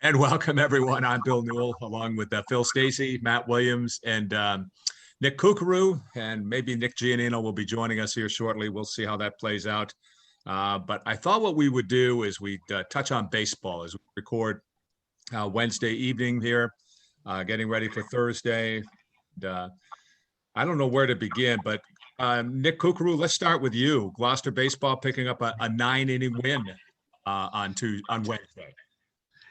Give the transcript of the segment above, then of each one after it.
And welcome, everyone. I'm Bill Newell, along with Phil Stacey, Matt Williams, and Nick Kukuru, and maybe Nick Giannino will be joining us here shortly. We'll see how that plays out. But I thought what we would do is we'd touch on baseball as we record Wednesday evening here, getting ready for Thursday. And, I don't know where to begin, but Nick Kukuru, let's start with you. Gloucester baseball picking up a 9-inning win on Wednesday.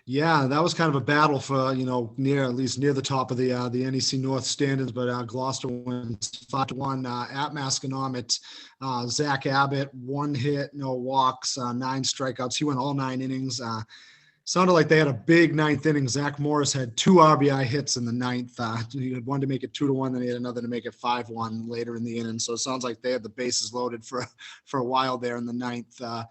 Yeah, that was kind of a battle for, at least near the top of the NEC North standings, but Gloucester wins 5-1 at Masconomet. Zach Abbott, 1 hit, no walks, 9 strikeouts. He went all 9 innings. Sounded like they had a big 9th inning. Zach Morris had 2 RBI hits in the 9th. He had one to make it 2-1, then he had another to make it 5-1 later in the inning. So it sounds like they had the bases loaded for a while there in the 9th.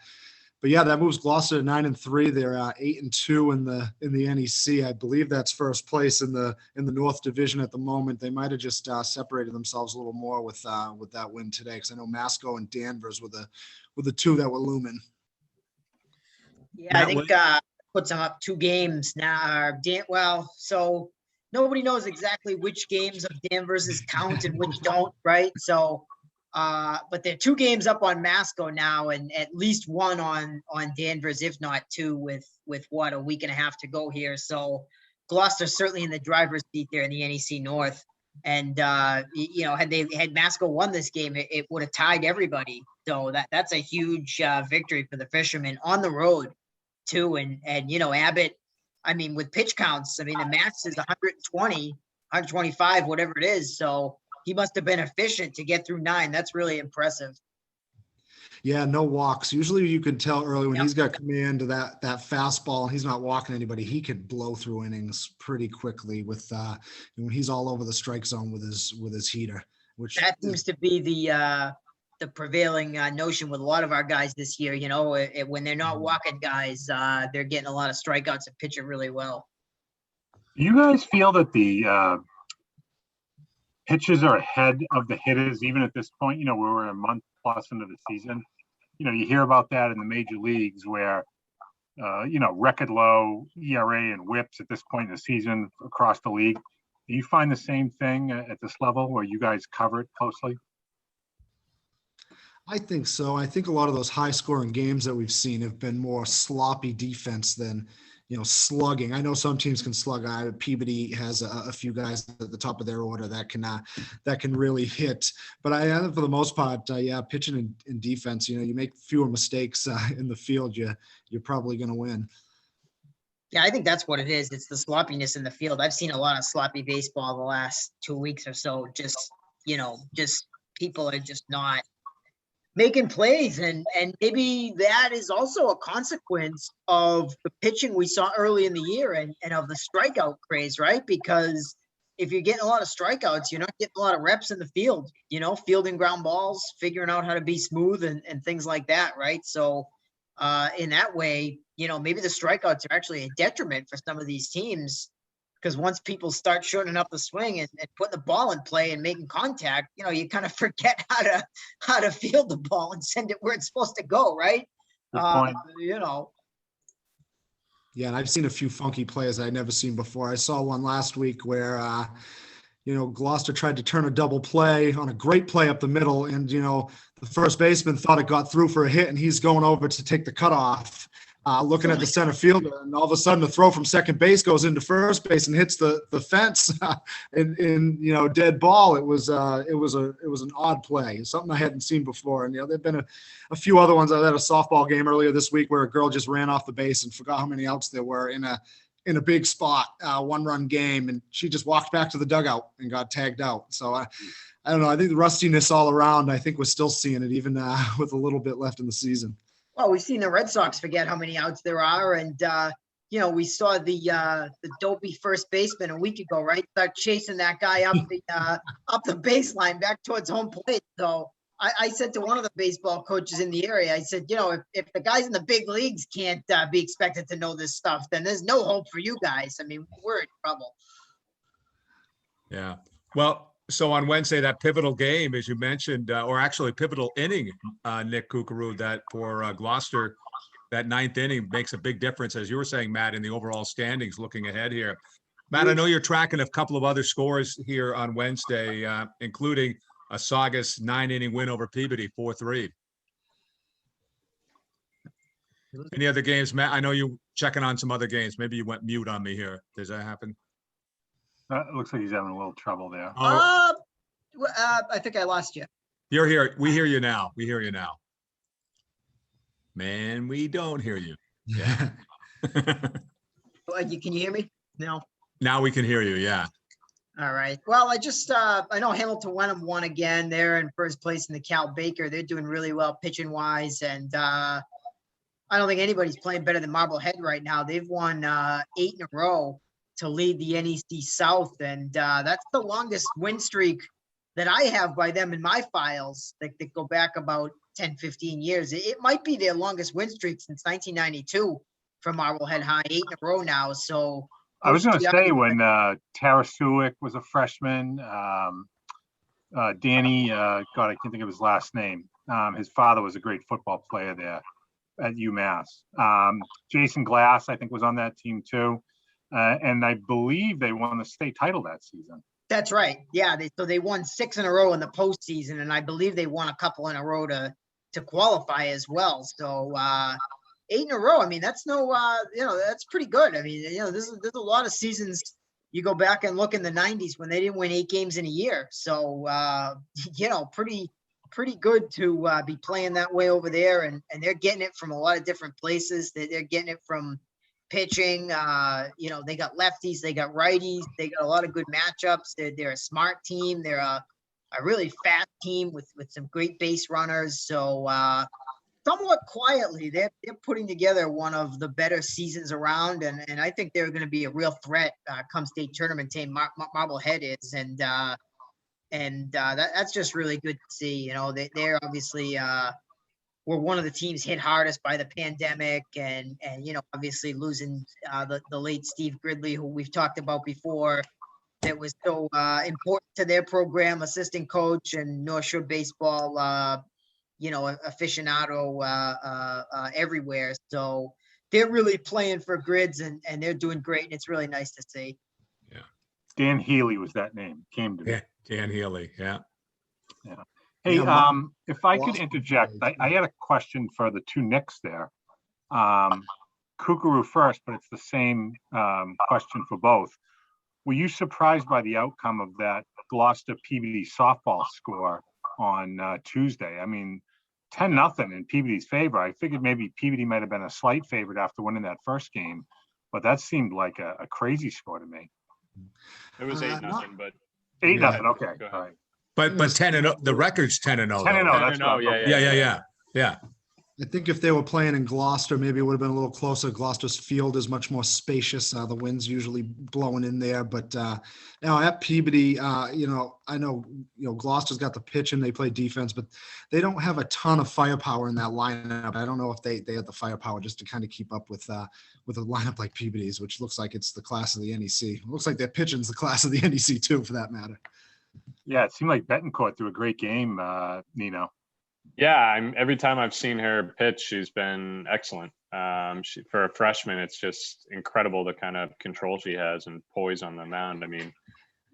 But yeah, that moves Gloucester to 9-3. They're 8-2 in the NEC. I believe that's first place in the North Division at the moment. They might have just separated themselves a little more with that win today, because I know Masco and Danvers were the 2 that were looming. Yeah, I think puts them up 2 games now. So nobody knows exactly which games of Danvers count and which don't, right? So. But they're 2 games up on Masco now, and at least 1 on Danvers, if not 2, with what, a week and a half to go here. So Gloucester's certainly in the driver's seat there in the NEC North. And had Masco won this game, it would have tied everybody. So that's a huge victory for the Fishermen on the road too. And Abbott, I mean, with pitch counts, I mean, the max is 120, 125, whatever it is. So he must have been efficient to get through 9. That's really impressive. Yeah, no walks. Usually you can tell early when he's got command of that fastball and he's not walking anybody, he could blow through innings pretty quickly with when he's all over the strike zone with his heater. Which that seems to be the prevailing notion with a lot of our guys this year. When they're not walking guys, they're getting a lot of strikeouts and pitching really well. Do you guys feel that the pitches are ahead of the hitters, even at this point? We're a month plus into the season. You hear about that in the major leagues where, record low ERA and whips at this point in the season across the league. Do you find the same thing at this level where you guys cover it closely? I think so. I think a lot of those high scoring games that we've seen have been more sloppy defense than, slugging. I know some teams can slug. Peabody has a few guys at the top of their order that can really hit. But for the most part, pitching and defense, you make fewer mistakes in the field, you're probably going to win. Yeah, I think that's what it is. It's the sloppiness in the field. I've seen a lot of sloppy baseball the last 2 weeks or so. Just people are just not making plays, and maybe that is also a consequence of the pitching we saw early in the year and of the strikeout craze, right? Because if you're getting a lot of strikeouts, you're not getting a lot of reps in the field, fielding ground balls, figuring out how to be smooth and things like that, right? So in that way, maybe the strikeouts are actually a detriment for some of these teams, because once people start shortening up the swing and putting the ball in play and making contact, you kind of forget how to field the ball and send it where it's supposed to go, right? Good point. Yeah, and I've seen a few funky plays I'd never seen before. I saw one last week where, Gloucester tried to turn a double play on a great play up the middle, and, the first baseman thought it got through for a hit, and he's going over to take the cutoff. Looking at the center fielder, and all of a sudden the throw from second base goes into first base and hits the fence in dead ball. It was an odd play, something I hadn't seen before. And there've been a few other ones. I had a softball game earlier this week where a girl just ran off the base and forgot how many outs there were in a big spot, 1-run game, and she just walked back to the dugout and got tagged out. So I don't know. I think the rustiness all around. I think we're still seeing it even with a little bit left in the season. Well, we've seen the Red Sox forget how many outs there are, and we saw the dopey first baseman a week ago, right? Start chasing that guy up the baseline back towards home plate. So I said to one of the baseball coaches in the area, I said, if the guys in the big leagues can't be expected to know this stuff, then there's no hope for you guys. I mean, we're in trouble. Yeah. Well, so on Wednesday, that pivotal game, as you mentioned, or actually pivotal inning, Nick Kukuru, that for Gloucester, that ninth inning makes a big difference, as you were saying, Matt, in the overall standings looking ahead here. Matt, I know you're tracking a couple of other scores here on Wednesday, including a Saugus 9-inning win over Peabody, 4-3. Any other games, Matt? I know you checking on some other games. Maybe you went mute on me here. Does that happen? It looks like he's having a little trouble there. Oh, I think I lost you. you're here. We hear you now. We hear you now. Man, we don't hear you. Yeah. Can you hear me? No. Now we can hear you. Yeah. All right. Well, I know Hamilton Wenham won again. They're in first place in the Cal Baker. They're doing really well pitching wise. And I don't think anybody's playing better than Marblehead right now. They've won 8 in a row to lead the NEC South. And that's the longest win streak that I have by them in my files that go back about 10, 15 years. It might be their longest win streak since 1992 for Marblehead High, 8 in a row now. So I was going to say when Tarasuik was a freshman, Danny, God, I can't think of his last name. His father was a great football player there at UMass. Jason Glass, I think, was on that team too. And I believe they won the state title that season. That's right. Yeah. They won 6 in a row in the postseason, and I believe they won a couple in a row to qualify as well. So 8 in a row. I mean, that's that's pretty good. I mean, there's a lot of seasons you go back and look in the 90s when they didn't win 8 games in a year. So, pretty good to be playing that way over there. And they're getting it from a lot of different places. They're getting it from pitching. They got lefties, they got righties, they got a lot of good matchups. They're a smart team. They're a really fast team with some great base runners. So, somewhat quietly, they're putting together one of the better seasons around, and I think they're going to be a real threat come state tournament team. Marblehead is, and that's just really good to see. They're obviously were one of the teams hit hardest by the pandemic, and obviously losing the late Steve Gridley, who we've talked about before. That was so important to their program, assistant coach and North Shore baseball. Aficionado everywhere. So they're really playing for Grids, and they're doing great. And it's really nice to see. Yeah. Dan Healy was that name. Came to me. Yeah. Dan Healy. Yeah. Yeah. Hey, if I could interject, I had a question for the two Knicks there. Kookaroo first, but it's the same question for both. Were you surprised by the outcome of that Gloucester Peabody softball score on Tuesday? I mean, 10-0 in Peabody's favor. I figured maybe Peabody might have been a slight favorite after winning that first game, but that seemed like a crazy score to me. It was 8-0, but 8-0. Okay, all right. But 10-0. The record's 10-0. 10-0. That's what Yeah. I think if they were playing in Gloucester, maybe it would have been a little closer. Gloucester's field is much more spacious. The wind's usually blowing in there. But now at Peabody, I know Gloucester's got the pitch and they play defense, but they don't have a ton of firepower in that lineup. I don't know if they have the firepower just to kind of keep up with a lineup like Peabody's, which looks like it's the class of the NEC. It looks like their pitching's the class of the NEC too, for that matter. Yeah, it seemed like Betancourt threw a great game, Nino. Yeah, every time I've seen her pitch, she's been excellent. For a freshman, it's just incredible the kind of control she has and poise on the mound. I mean,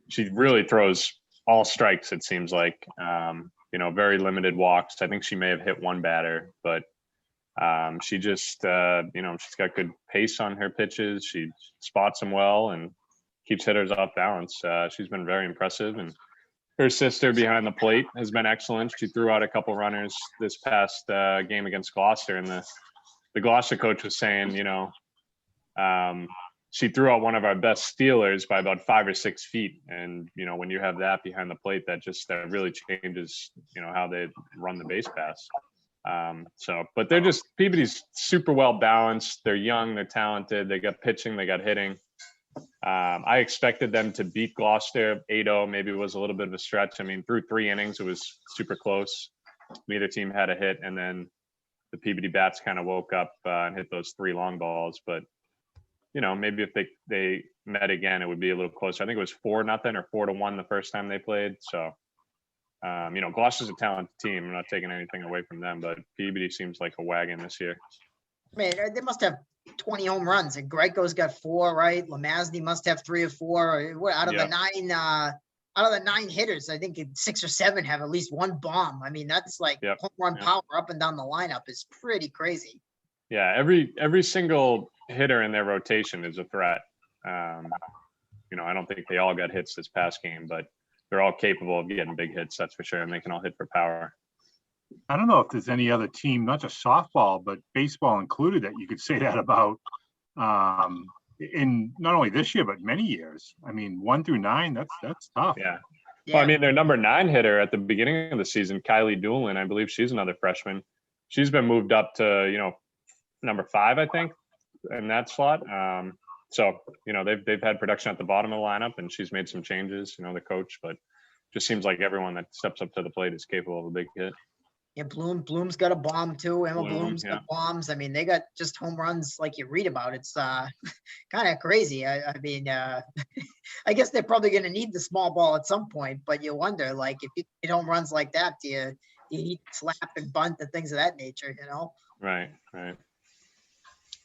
she really throws all strikes, it seems like. Very limited walks. I think she may have hit one batter, but she just, she's got good pace on her pitches. She spots them well and keeps hitters off balance. She's been very impressive, and her sister behind the plate has been excellent. She threw out a couple runners this past game against Gloucester, and the Gloucester coach was saying, she threw out one of our best stealers by about 5 or 6 feet. And, when you have that behind the plate, that really changes, how they run the base pass. But Peabody's super well balanced. They're young, they're talented. They got pitching, they got hitting. I expected them to beat Gloucester 8-0. Maybe it was a little bit of a stretch. I mean, through 3 innings, it was super close. Neither team had a hit, and then the Peabody bats kind of woke up and hit those 3 long balls. But, maybe if they met again, it would be a little closer. I think it was 4-0 or 4-1 the first time they played. So, Gloucester's a talented team. I'm not taking anything away from them, but Peabody seems like a wagon this year. I mean, they must have 20 home runs, and Greco's got 4, right? Lemazny must have 3 or 4. Out of the 9, out of the 9 hitters, I think 6 or 7 have at least 1 bomb. I mean, that's like home run power up and down the lineup is pretty crazy. Yeah, every single hitter in their rotation is a threat. I don't think they all got hits this past game, but they're all capable of getting big hits, that's for sure, and they can all hit for power. I don't know if there's any other team, not just softball, but baseball included, that you could say that about in not only this year, but many years. I mean, 1 through 9, that's tough. Yeah. Well, I mean, their number 9 hitter at the beginning of the season, Kylie Doolin, I believe she's another freshman. She's been moved up to, number 5, I think, in that slot. So, they've had production at the bottom of the lineup, and she's made some changes, the coach, but just seems like everyone that steps up to the plate is capable of a big hit. Yeah, Bloom's got a bomb too. Emma Bloom's got bombs. I mean, they got just home runs like you read about. It's kind of crazy. I mean, I guess they're probably going to need the small ball at some point, but you wonder, like, if you hit home runs like that, do you need to slap and bunt and things of that nature, Right.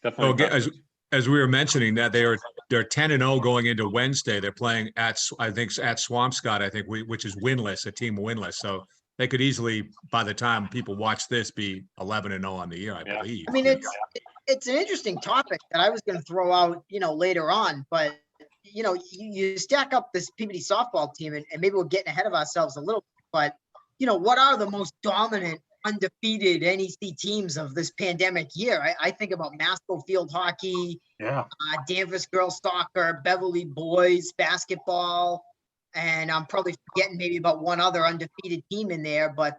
Definitely. So as we were mentioning that they're 10-0 going into Wednesday. They're playing at Swampscott, which is winless, a team winless. So they could easily, by the time people watch this, be 11-0 on the year, I believe. I mean, it's an interesting topic that I was going to throw out, later on, but you stack up this Peabody softball team, and maybe we're getting ahead of ourselves a little, but what are the most dominant undefeated NEC teams of this pandemic year? I think about Masco field hockey, Danvers girls soccer, Beverly boys basketball, and I'm probably forgetting maybe about one other undefeated team in there, but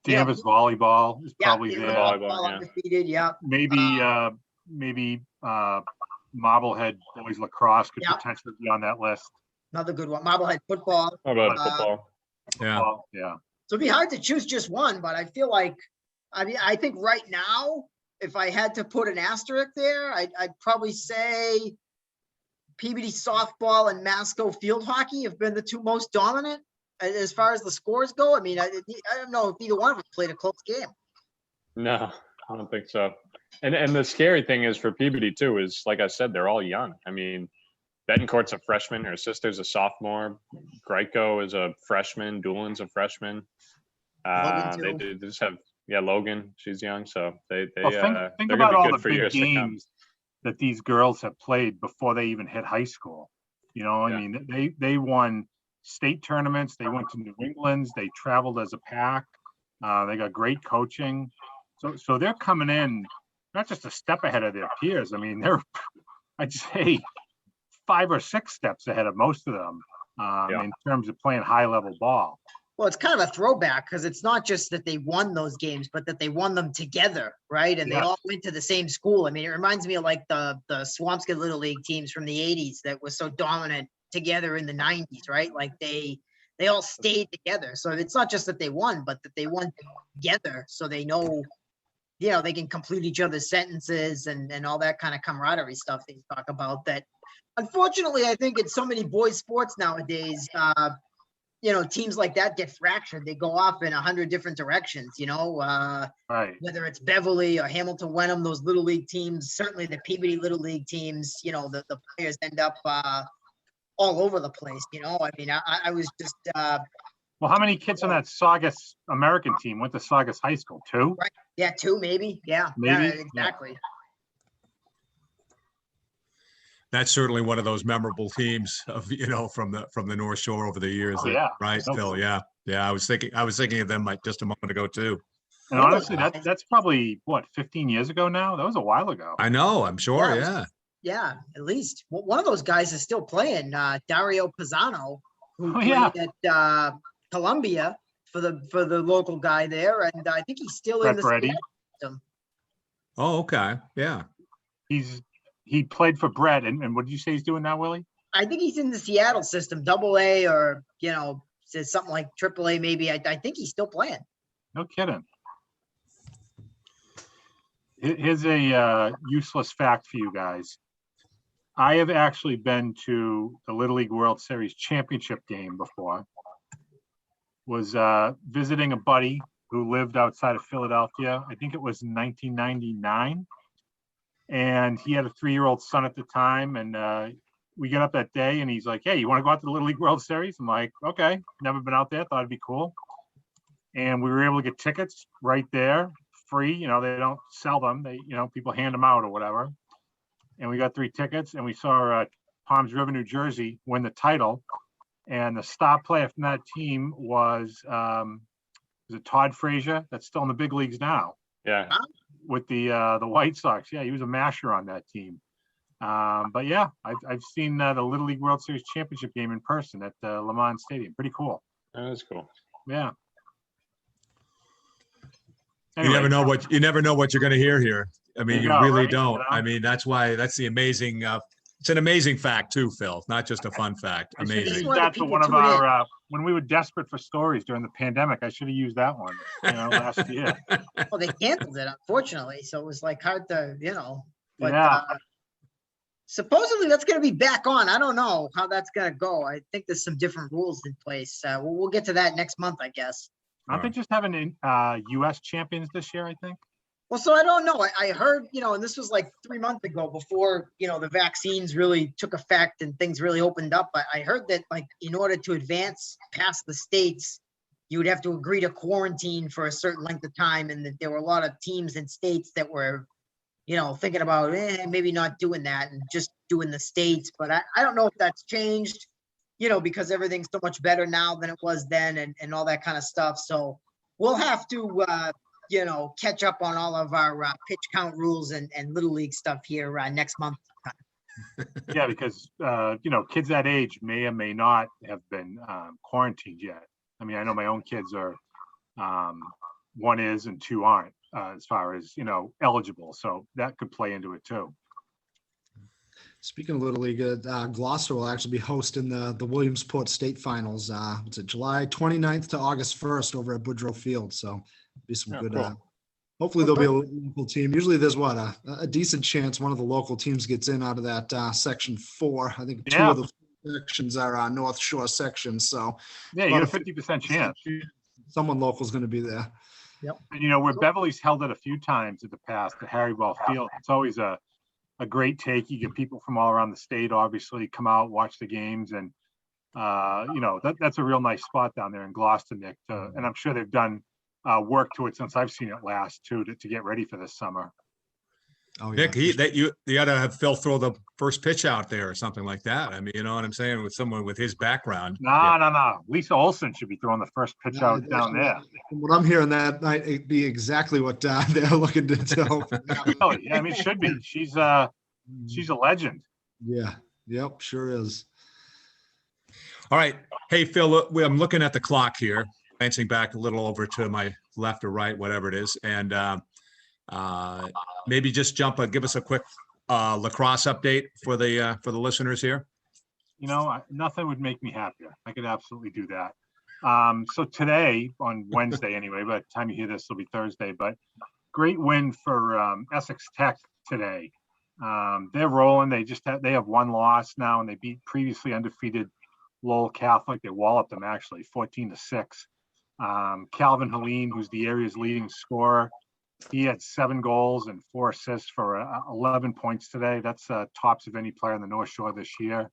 Danvers volleyball is probably there. Volleyball undefeated, Maybe Marblehead boys lacrosse could potentially be on that list. Another good one. Marblehead football. Football. Yeah. So it'd be hard to choose just one, but I feel like, I think right now, if I had to put an asterisk there, I'd probably say Peabody softball and Masco field hockey have been the 2 most dominant as far as the scores go. I mean, I don't know if either one of them played a close game. No, I don't think so. And the scary thing is for Peabody too, is like I said, they're all young. I mean, Betancourt's a freshman, her sister's a sophomore, Greco is a freshman, Doolin's a freshman. They just have Logan, she's young, so think about all the big games that these girls have played before they even hit high school. I mean, they won state tournaments, they went to New England's, they traveled as a pack, they got great coaching. So they're coming in not just a step ahead of their peers. I mean, they're, I'd say, 5 or 6 steps ahead of most of them in terms of playing high level ball. Well, it's kind of a throwback because it's not just that they won those games, but that they won them together, right? And they all went to the same school. I mean, it reminds me of like the Swampscott Little League teams from the 80s that was so dominant together in the 90s, right? Like they all stayed together. So it's not just that they won, but that they won together. So they know, they can complete each other's sentences and all that kind of camaraderie stuff they talk about that. Unfortunately, I think in so many boys sports nowadays, teams like that get fractured. They go off in 100 different directions, right. Whether it's Beverly or Hamilton Wenham, those little league teams, certainly the Peabody little league teams, the players end up all over the place. I mean, I was just. Well, how many kids on that Saugus American team went to Saugus High School? 2? Right. Yeah, 2 maybe. Yeah, maybe. Yeah, exactly. That's certainly one of those memorable teams of from the North Shore over the years. Right. Still, yeah. I was thinking of them just a moment ago too. And honestly, that's probably 15 years ago now. That was a while ago. I know. I'm sure. Yeah, at least one of those guys is still playing. Dario Pisano, who played at Columbia for the local guy there, and I think he's still in the system. Oh, okay. Yeah. He played for Brett, and what did you say he's doing now, Willie? I think he's in the Seattle system, AA or something like AAA maybe. I think he's still playing. No kidding. Here's a useless fact for you guys. I have actually been to the Little League World Series championship game before. Was visiting a buddy who lived outside of Philadelphia. I think it was 1999. and he had a 3-year-old son at the time. And we get up that day and he's like, "Hey, you want to go out to the Little League World Series?" I'm like, "Okay, never been out there. Thought it'd be cool." And we were able to get tickets right there, free. You know, they don't sell them. They, you know, people hand them out or whatever. And we got 3 tickets, and we saw Toms River, New Jersey, win the title. And the star player from that team was it Todd Frazier? That's still in the big leagues now Yeah. with the White Sox. Yeah, he was a masher on that team. But yeah, I've seen the Little League World Series championship game in person at Le Mans Stadium. Pretty cool. That is cool. Yeah. You never know what you're going to hear here. I mean, you really right? don't. You know? I mean, that's the amazing. It's an amazing fact too, Phil. Not just a fun fact. I should have Amazing. used that for one of our when we were desperate for stories during the pandemic. I should have used that one. You know, last year. Well, they canceled it, unfortunately, so it was like hard to, But Yeah. supposedly that's going to be back on. I don't know how that's going to go. I think there's some different rules in place. We'll get to that next month, I guess. Aren't they just having U.S. champions this year? I think. Well, so I don't know. I heard, and this was like 3 months ago before, the vaccines really took effect and things really opened up. I heard that, like, in order to advance past the states, you would have to agree to quarantine for a certain length of time. And that there were a lot of teams and states that were, thinking about maybe not doing that and just doing the states. But I don't know if that's changed, because everything's so much better now than it was then and all that kind of stuff. So we'll have to, catch up on all of our pitch count rules and Little League stuff here next month. Yeah, because, kids that age may or may not have been quarantined yet. I mean, I know my own kids are, 1 is and 2 aren't as far as, eligible. So that could play into it too. Speaking of Little League, Gloucester will actually be hosting the Williamsport State Finals. It's July 29th to August 1st over at Boudreaux Field. So be some good. Cool. Hopefully there'll be a local team. Usually there's a decent chance one of the local teams gets in out of that Section 4. I think 2 of the sections are North Shore sections. So yeah, you got a 50% chance. Someone local is going to be there. Yep. And where Beverly's held it a few times in the past, the Harry Ball Field, it's always a great take. You get people from all around the state, obviously, come out, watch the games. And, that's a real nice spot down there in Gloucester, Nick. And I'm sure they've done work to it since I've seen it last, too, to get ready for this summer. Oh, yeah. Nick, you ought to have Phil throw the first pitch out there or something like that. I mean, you know what I'm saying? With someone with his background. No. Lisa Olson should be throwing the first pitch out down there. From what I'm hearing, that might be exactly what they're looking to do. Really? Yeah, I mean, it should be. She's a legend. Yeah. Yep. Sure is. All right. Hey, Phil, I'm looking at the clock here, glancing back a little over to my left or right, whatever it is. And maybe just give us a quick lacrosse update for the listeners here. Nothing would make me happier. I could absolutely do that. So today, on Wednesday anyway, by the time you hear this, it'll be Thursday, but great win for Essex Tech today. They're rolling. They have 1 loss now, and they beat previously undefeated Lowell Catholic. They walloped them actually 14-6. Calvin Helene, who's the area's leading scorer, he had 7 goals and 4 assists for 11 points today. That's tops of any player in the North Shore this year.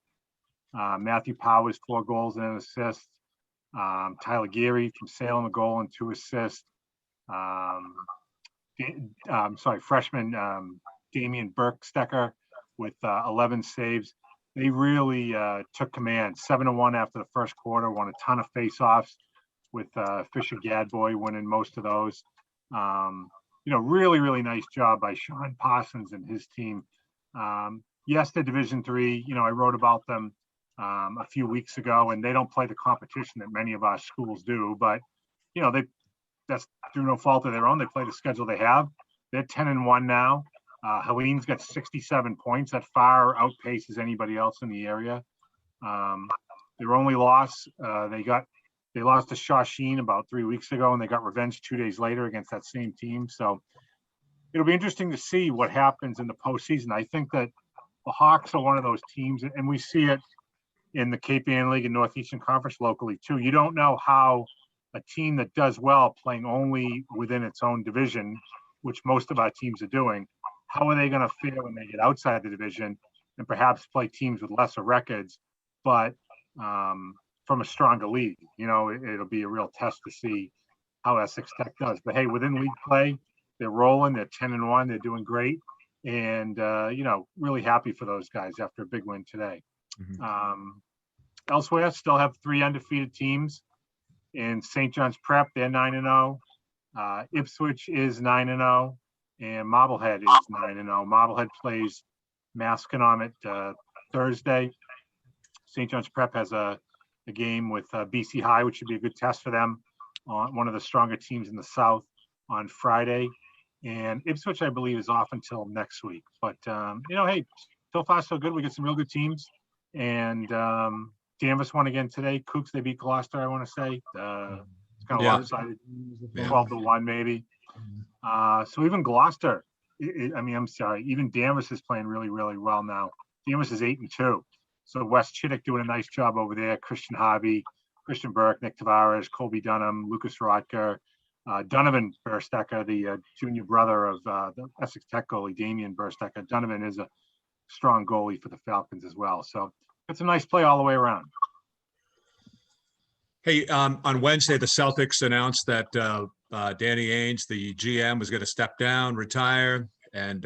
Matthew Powers, 4 goals and an assist. Tyler Geary from Salem, a goal and 2 assists. Freshman Damian Burkstecker with 11 saves. They really took command. 7-1 after the first quarter, won a ton of faceoffs with Fisher Gadboy winning most of those. Really, really nice job by Sean Parsons and his team. Yes, they're Division III. I wrote about them a few weeks ago, and they don't play the competition that many of our schools do. But that's through no fault of their own. They play the schedule they have. They're 10-1 now. Helene's got 67 points. That far outpaces anybody else in the area. Their only loss, they lost to Shawsheen about 3 weeks ago, and they got revenge 2 days later against that same team. So it'll be interesting to see what happens in the postseason. I think that the Hawks are one of those teams, and we see it in the Cape Ann League and Northeastern Conference locally too. You don't know how a team that does well playing only within its own division, which most of our teams are doing, how are they going to fare when they get outside the division and perhaps play teams with lesser records, but from a stronger league? It'll be a real test to see how Essex Tech does. But hey, within league play, they're rolling. They're 10-1. They're doing great, and really happy for those guys after a big win today. Elsewhere, still have 3 undefeated teams. In St. John's Prep, they're 9-0. Ipswich is 9-0, and Marblehead is 9-0. Marblehead plays Masconomet Thursday. St. John's Prep has a game with BC High, which should be a good test for them, on one of the stronger teams in the South, on Friday. And Ipswich, I believe, is off until next week. But, hey, so far so good. We get some real good teams. And Danvers won again today. Cougs, they beat Gloucester, I want to say. It's kind of lopsided, 12-1 maybe. So even Gloucester, even Danvers is playing really, really well now. Danvers is 8-2. So Wes Chittick doing a nice job over there. Christian Harvey, Christian Burke, Nick Tavares, Colby Dunham, Lucas Rodker, Donovan Burstecker, the junior brother of the Essex Tech goalie, Damian Burstecker. Donovan is a strong goalie for the Falcons as well. So it's a nice play all the way around. Hey, on Wednesday, the Celtics announced that Danny Ainge, the GM, was going to step down, retire, and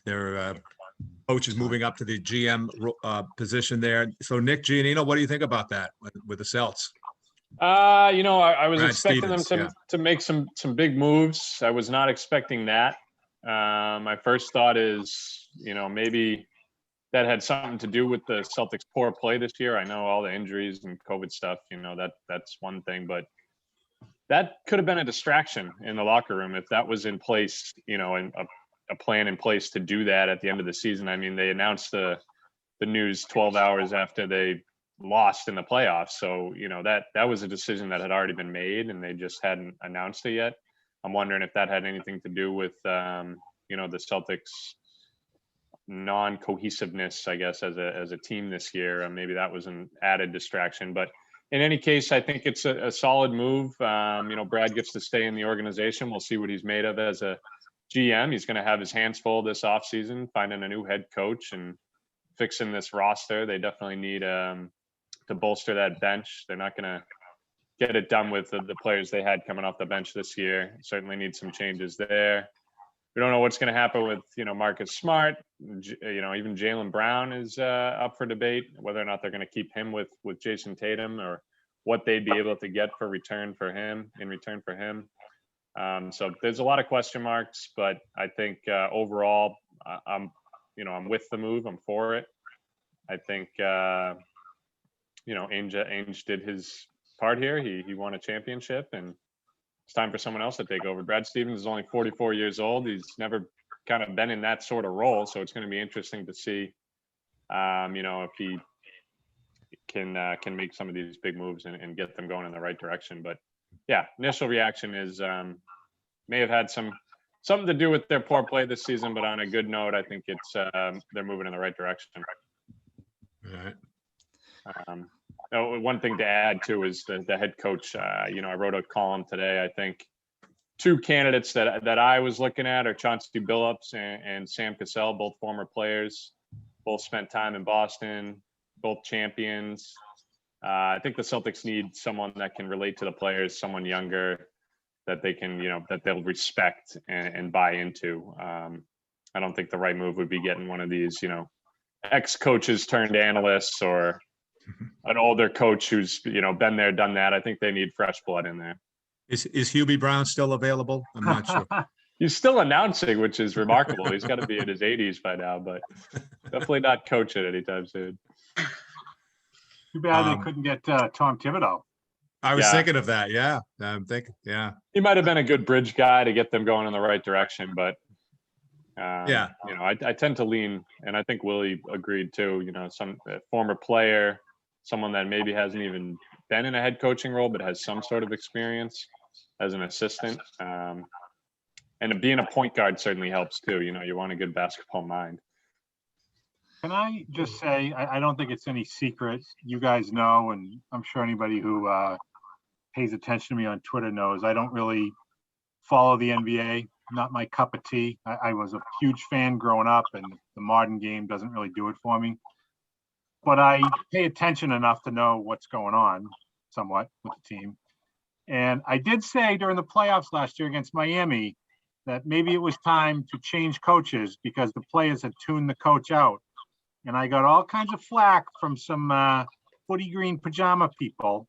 their coach is moving up to the GM position there. So, Nick Giannino, what do you think about that with the Celts? I was Brad expecting Stevens, them to make some big moves. I was not expecting that. My first thought is, maybe that had something to do with the Celtics' poor play this year. I know all the injuries and COVID stuff, that's one thing, but that could have been a distraction in the locker room if that was in place, and a plan in place to do that at the end of the season. I mean, they announced the news 12 hours after they lost in the playoffs. So, that was a decision that had already been made and they just hadn't announced it yet. I'm wondering if that had anything to do with, the Celtics' non-cohesiveness, I guess, as a team this year. Maybe that was an added distraction. But in any case, I think it's a solid move. Brad gets to stay in the organization. We'll see what he's made of as a GM. He's going to have his hands full this offseason, finding a new head coach and fixing this roster. They definitely need to bolster that bench. They're not going to get it done with the players they had coming off the bench this year. Certainly need some changes there. We don't know what's going to happen with, Marcus Smart. Even Jaylen Brown is up for debate, whether or not they're going to keep him with Jason Tatum or what they'd be able to get in return for him. So there's a lot of question marks, but I think overall, I'm with the move. I'm for it. I think, Ainge did his part here. He won a championship, and it's time for someone else to take over. Brad Stevens is only 44 years old. He's never kind of been in that sort of role. So it's going to be interesting to see, if he can make some of these big moves and get them going in the right direction. But yeah, initial reaction is may have had something to do with their poor play this season, but on a good note, I think it's they're moving in the right direction. All right. One thing to add too is the head coach. I wrote a column today. I think 2 candidates that I was looking at are Chauncey Billups and Sam Cassell, both former players, both spent time in Boston, both champions. I think the Celtics need someone that can relate to the players, someone younger that they can, that they'll respect and buy into. I don't think the right move would be getting one of these, ex-coaches turned analysts or an older coach who's, been there, done that. I think they need fresh blood in there. Is Hubie Brown still available? I'm not sure. He's still announcing, which is remarkable. He's got to be in his 80s by now, but definitely not coaching anytime soon. Too bad they couldn't get Tom Thibodeau. I was thinking of that. Yeah. I'm thinking, yeah. He might have been a good bridge guy to get them going in the right direction, but I tend to lean, and I think Willie agreed too, some former player, someone that maybe hasn't even been in a head coaching role, but has some sort of experience as an assistant. And being a point guard certainly helps too. You want a good basketball mind. Can I just say, I don't think it's any secret. You guys know, and I'm sure anybody who pays attention to me on Twitter knows, I don't really follow the NBA. not my cup of tea. I was a huge fan growing up, and the modern game doesn't really do it for me. But I pay attention enough to know what's going on somewhat with the team. And I did say during the playoffs last year against Miami that maybe it was time to change coaches because the players had tuned the coach out. And I got all kinds of flack from some footy green pajama people.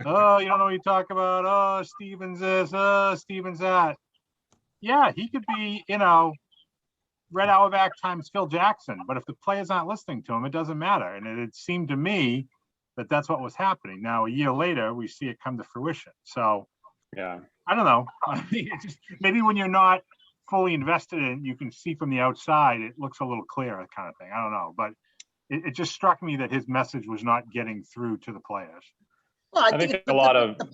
Oh, you don't know what you talk about. Oh, Stevens this. Oh, Stevens that. Yeah, he could be, Red Auerbach times Phil Jackson. But if the players aren't listening to him, it doesn't matter. And it seemed to me that that's what was happening. Now, a year later, we see it come to fruition. So, Yeah. I don't know. Maybe when you're not fully invested in it, you can see from the outside, it looks a little clearer kind of thing. I don't know. But it just struck me that his message was not getting through to the players. Well, I think a lot of the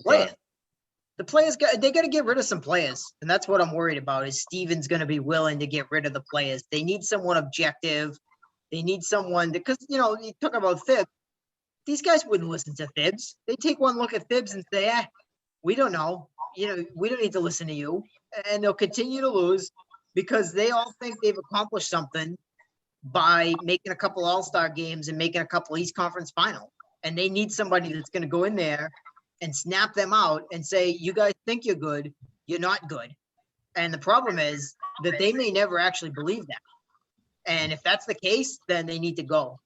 players they got to get rid of some players, and that's what I'm worried about. Is Steven's going to be willing to get rid of the players? They need someone objective. They need someone because you talk about Thibs. These guys wouldn't listen to Thibs. They take one look at Thibs and say, we don't know. We don't need to listen to you. And they'll continue to lose because they all think they've accomplished something by making a couple all-star games and making a couple East Conference final. And they need somebody that's going to go in there and snap them out and say, you guys think you're good, you're not good. And the problem is that they may never actually believe that. And if that's the case, then they need to go.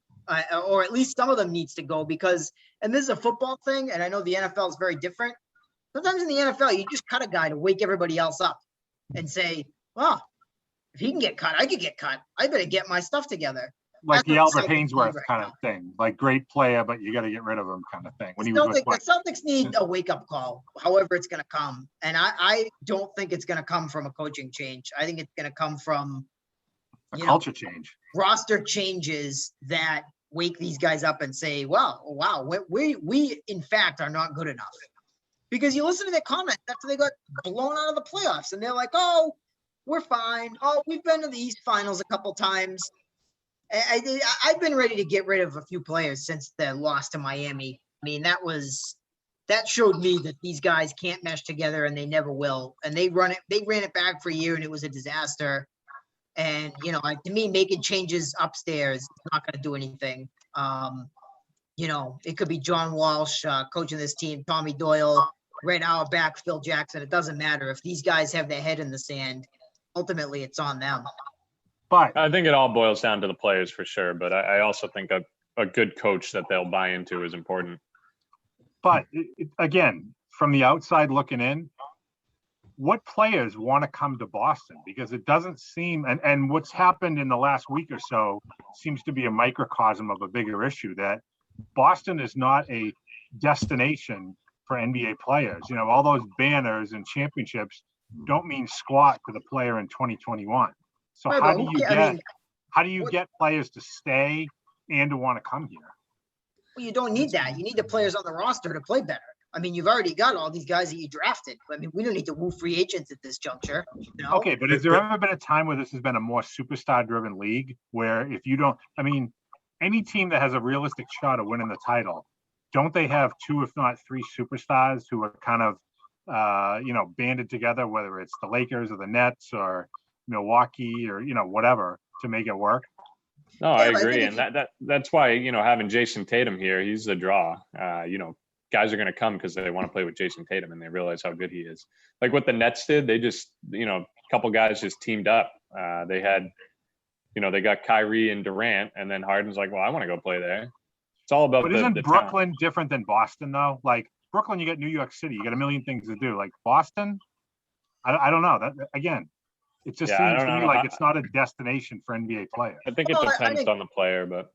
Or at least some of them needs to go because, and this is a football thing, and I know the NFL is very different. Sometimes in the NFL, you just cut a guy to wake everybody else up and say, well, if he can get cut, I could get cut. I better get my stuff together. Like That's the what the Albert Celtics Hainsworth need kind right of thing, like great player, but you got to get rid of him kind of thing. When he now. was with The Celtics need a wake-up call, however it's going to come. And I don't think it's going to come from a coaching change. I think it's going to come from a culture change. Roster changes that wake these guys up and say, wow, we in fact are not good enough. Because you listen to their comments after they got blown out of the playoffs, and they're like, oh, we're fine. Oh, we've been to the East Finals a couple times. I've been ready to get rid of a few players since the loss to Miami. I mean, that showed me that these guys can't mesh together, and they never will. And they ran it back for a year, and it was a disaster. And, to me, making changes upstairs is not going to do anything. It could be John Walsh coaching this team, Tommy Doyle, Red Auerbach, Phil Jackson. It doesn't matter. If these guys have their head in the sand, ultimately it's on them. But I think it all boils down to the players for sure. But I also think a good coach that they'll buy into is important. But again, from the outside looking in, what players want to come to Boston? Because it doesn't seem, and what's happened in the last week or so seems to be a microcosm of a bigger issue, that Boston is not a destination for NBA players. All those banners and championships don't mean squat to the player in 2021. So Right, how do you get players to stay and to want to come here? Well, you don't need that. You need the players on the roster to play better. I mean, you've already got all these guys that you drafted. I mean, we don't need to woo free agents at this juncture. Okay, but has there ever been a time where this has been a more superstar-driven league where if you don't, I mean, any team that has a realistic shot of winning the title, don't they have two, if not three superstars who are kind of, banded together, whether it's the Lakers or the Nets or Milwaukee or, whatever to make it work? No, I agree. And that's why, having Jason Tatum here, he's the draw. Guys are going to come because they want to play with Jason Tatum and they realize how good he is. Like what the Nets did, they just, a couple guys just teamed up. They had, they got Kyrie and Durant, and then Harden's like, well, I want to go play there. It's all about. But isn't Brooklyn different than Boston though? Like Brooklyn, you got New York City, you got a million things to do. Like Boston, I don't know. That again, it just seems to me like it's not a destination for NBA players. I think it depends on the player, but.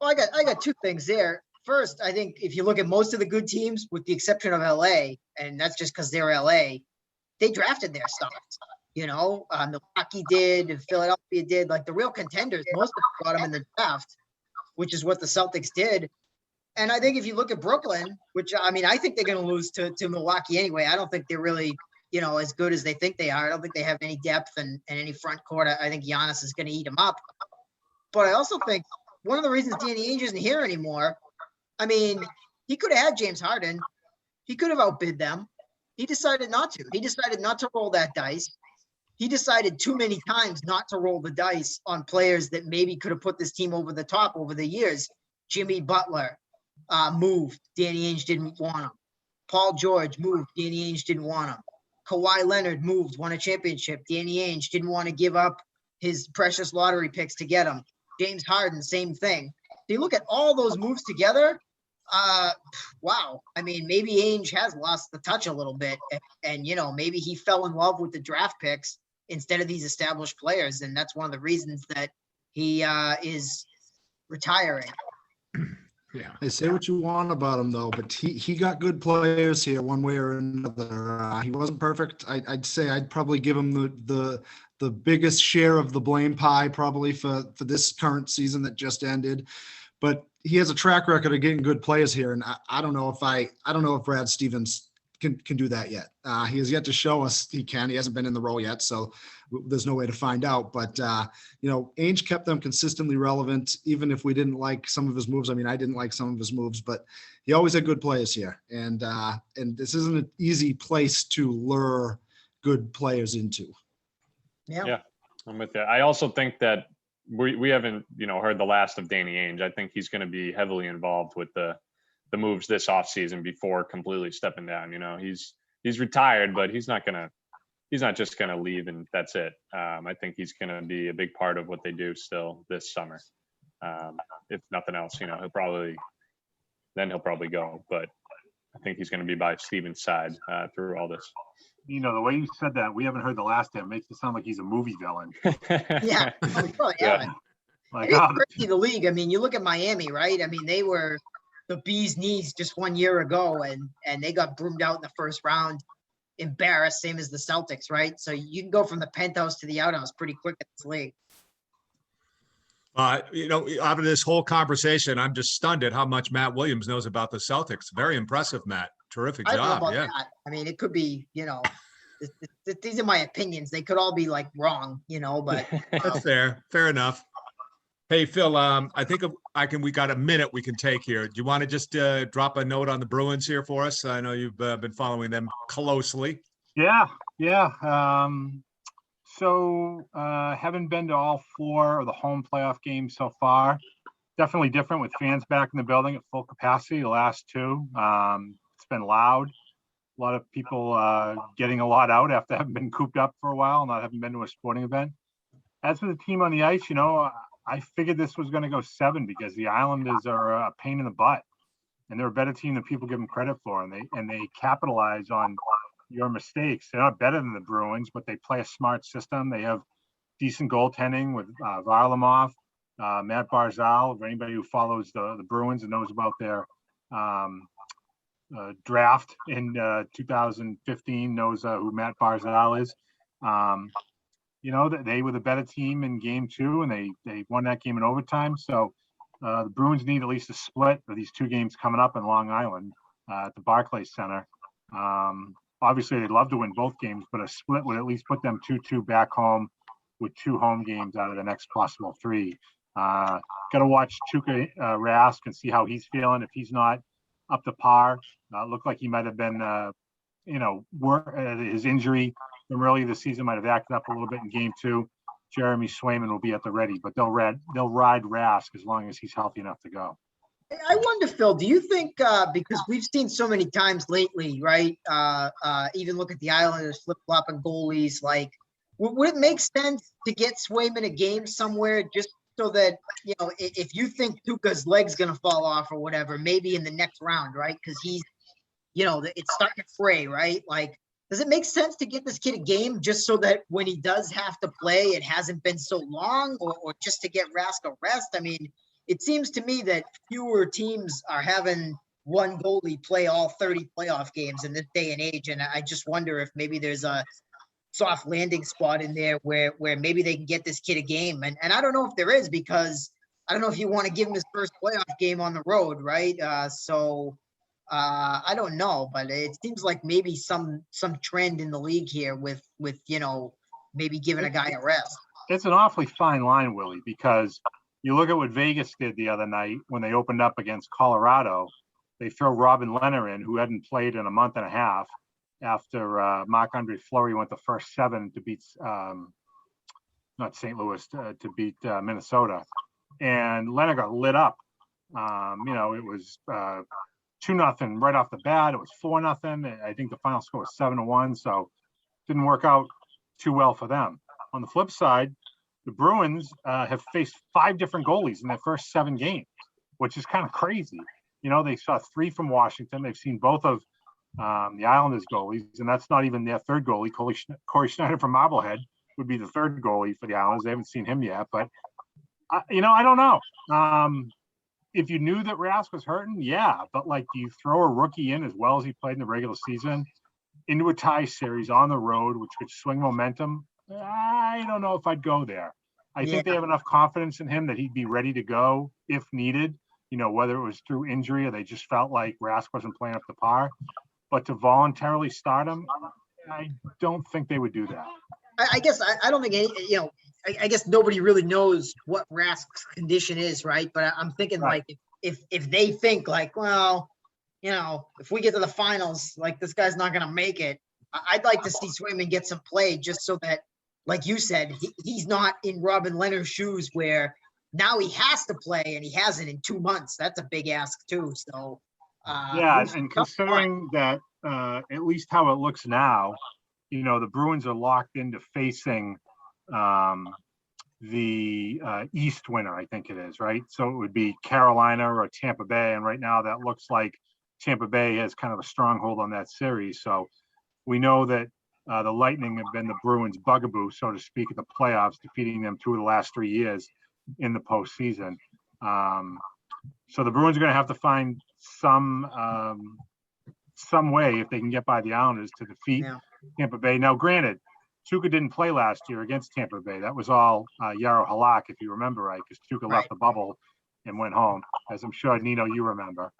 Well, I got two things there. First, I think if you look at most of the good teams, with the exception of LA, and that's just because they're LA, they drafted their stuff. Milwaukee did, Philadelphia did. Like the real contenders, most of them got them in the draft, which is what the Celtics did. And I think if you look at Brooklyn, which I think they're going to lose to Milwaukee anyway. I don't think they're really, as good as they think they are. I don't think they have any depth and any front court. I think Giannis is going to eat them up. But I also think one of the reasons Danny Ainge isn't here anymore, he could have had James Harden. He could have outbid them. He decided not to. He decided not to roll that dice. he decided too many times not to roll the dice on players that maybe could have put this team over the top over the years. Jimmy Butler moved. Danny Ainge didn't want him. Paul George moved. Danny Ainge didn't want him. Kawhi Leonard moved, won a championship. Danny Ainge didn't want to give up his precious lottery picks to get him. James Harden, same thing. You look at all those moves together, wow. I mean, maybe Ainge has lost the touch a little bit, and maybe he fell in love with the draft picks instead of these established players, and that's one of the reasons that he is retiring. Yeah. They say what you want about him, though, but he got good players here one way or another. He wasn't perfect. I'd say I'd probably give him the biggest share of the blame pie probably for this current season that just ended. But he has a track record of getting good players here, and I don't know if Brad Stevens can do that yet. He has yet to show us he can. He hasn't been in the role yet, so there's no way to find out. But Ainge kept them consistently relevant, even if we didn't like some of his moves. I mean, I didn't like some of his moves, but he always had good players here, and this isn't an easy place to lure good players into. Yeah, I'm with you. I also think that we haven't heard the last of Danny Ainge. I think he's going to be heavily involved with the moves this offseason before completely stepping down. He's retired, but he's not just gonna leave and that's it. I think he's gonna be a big part of what they do still this summer. If nothing else, he'll probably go, but I think he's gonna be by Steven's side through all this. The way you said that, we haven't heard the last of him, makes it sound like he's a movie villain. Yeah. Yeah. Like, It's crazy, the league. I mean, you look at Miami, right? I mean, they were the bee's knees just 1 year ago, and they got broomed out in the first round, embarrassed, same as the Celtics, right? So you can go from the penthouse to the outhouse pretty quick in this league. Out of this whole conversation, I'm just stunned at how much Matt Williams knows about the Celtics. Very impressive, Matt. Terrific I don't know job. about Yeah. that. I mean, it could be, these are my opinions. They could all be like wrong, but That's fair. Fair enough. Hey, Phil, I think we got a minute we can take here. Do you want to just drop a note on the Bruins here for us? I know you've been following them closely. Yeah. So haven't been to all 4 of the home playoff games so far. Definitely different with fans back in the building at full capacity. The last 2, it's been loud. A lot of people getting a lot out after having been cooped up for a while, not having been to a sporting event. As for the team on the ice, I figured this was going to go 7 because the Islanders are a pain in the butt, and they're a better team than people give them credit for, and they capitalize on your mistakes. They're not better than the Bruins, but they play a smart system. They have decent goaltending with Varlamov, Matt Barzal. For anybody who follows the Bruins and knows about their draft in 2015 knows who Matt Barzal is. That they were the better team in game 2, and they won that game in overtime. So the Bruins need at least a split for these 2 games coming up in Long Island at the Barclays Center. Obviously, they'd love to win both games, but a split would at least put them 2-2 back home with 2 home games out of the next possible 3. Got to watch Tuukka Rask and see how he's feeling. If he's not up to par, looked like he might have been, his injury from earlier this season might have acted up a little bit in game 2. Jeremy Swayman will be at the ready, but they'll ride Rask as long as he's healthy enough to go. I wonder, Phil, do you think, because we've seen so many times lately, right? Even look at the Islanders flip-flopping goalies, like, would it make sense to get Swayman a game somewhere just so that, if you think Tuukka's leg's going to fall off or whatever, maybe in the next round, right? Because he's, it's starting to fray, right? Like, does it make sense to get this kid a game just so that when he does have to play, it hasn't been so long, or just to get Rask a rest? I mean, it seems to me that fewer teams are having one goalie play all 30 playoff games in this day and age. And I just wonder if maybe there's a soft landing spot in there where maybe they can get this kid a game. And I don't know if there is, because I don't know if you want to give him his first playoff game on the road, right? I don't know, but it seems like maybe some trend in the league here with maybe giving a guy a rest. It's an awfully fine line, Willie, because you look at what Vegas did the other night when they opened up against Colorado. They throw Robin Leonard in, who hadn't played in a month and a half, after Marc-Andre Fleury went the first 7 to beat, not St. Louis, to beat Minnesota. And Leonard got lit up. It was 2-0 right off the bat. It was 4-0. I think the final score was 7-1. So didn't work out too well for them. On the flip side, the Bruins have faced 5 different goalies in their first 7 games, which is kind of crazy. They saw 3 from Washington. They've seen both of the Islanders goalies, and that's not even their third goalie. Corey Schneider from Marblehead would be the third goalie for the Islanders. They haven't seen him yet, but I don't know. If you knew that Rask was hurting, yeah, but do you throw a rookie in as well as he played in the regular season into a tie series on the road, which could swing momentum? I don't know if I'd go there. I think they have enough confidence in him that he'd be ready to go if needed, whether it was through injury or they just felt like Rask wasn't playing up to par. But to voluntarily start him, I don't think they would do that. I guess I don't think I guess nobody really knows what Rask's condition is, right? But I'm thinking if they think if we get to the finals, this guy's not going to make it, I'd like to see Swayman get some play just so that, like you said, he's not in Robin Leonard's shoes where now he has to play and he hasn't in 2 months. That's a big ask too. So and considering that at least how it looks now, the Bruins are locked into facing the East winner, I think it is, right? So it would be Carolina or Tampa Bay. And right now that looks like Tampa Bay has kind of a stronghold on that series. So we know that the Lightning have been the Bruins' bugaboo, so to speak, at the playoffs, defeating them 2 of the last 3 years in the postseason. So the Bruins are going to have to find some way, if they can get by the Islanders, to defeat Tampa Bay. Now, granted, Tuukka didn't play last year against Tampa Bay. That was all Jaro Halak, if you remember right, because Tuukka left the bubble and went home, as I'm sure, Nino, you remember.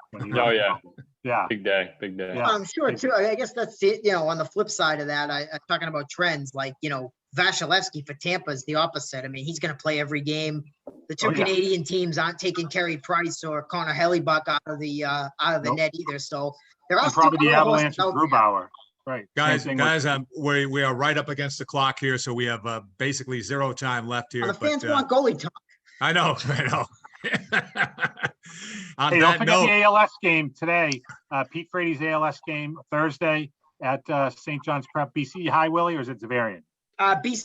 Yeah. Big day. Yeah. I'm sure too. I guess that's it. On the flip side of that, I'm talking about trends, Vasilevsky for Tampa is the opposite. I mean, he's going to play every game. The 2 Canadian teams aren't taking Carey Price or Connor Hellebuck out of the net either. So they're all probably the Avalanche of Grubauer. Right. Guys, we are right up against the clock here, so we have basically 0 time left here. The fans want goalie talk. I know. Hey, don't forget the ALS game today. Pete Frady's ALS game Thursday at St. John's Prep. BC High, Willie, or is it Zavarian? BC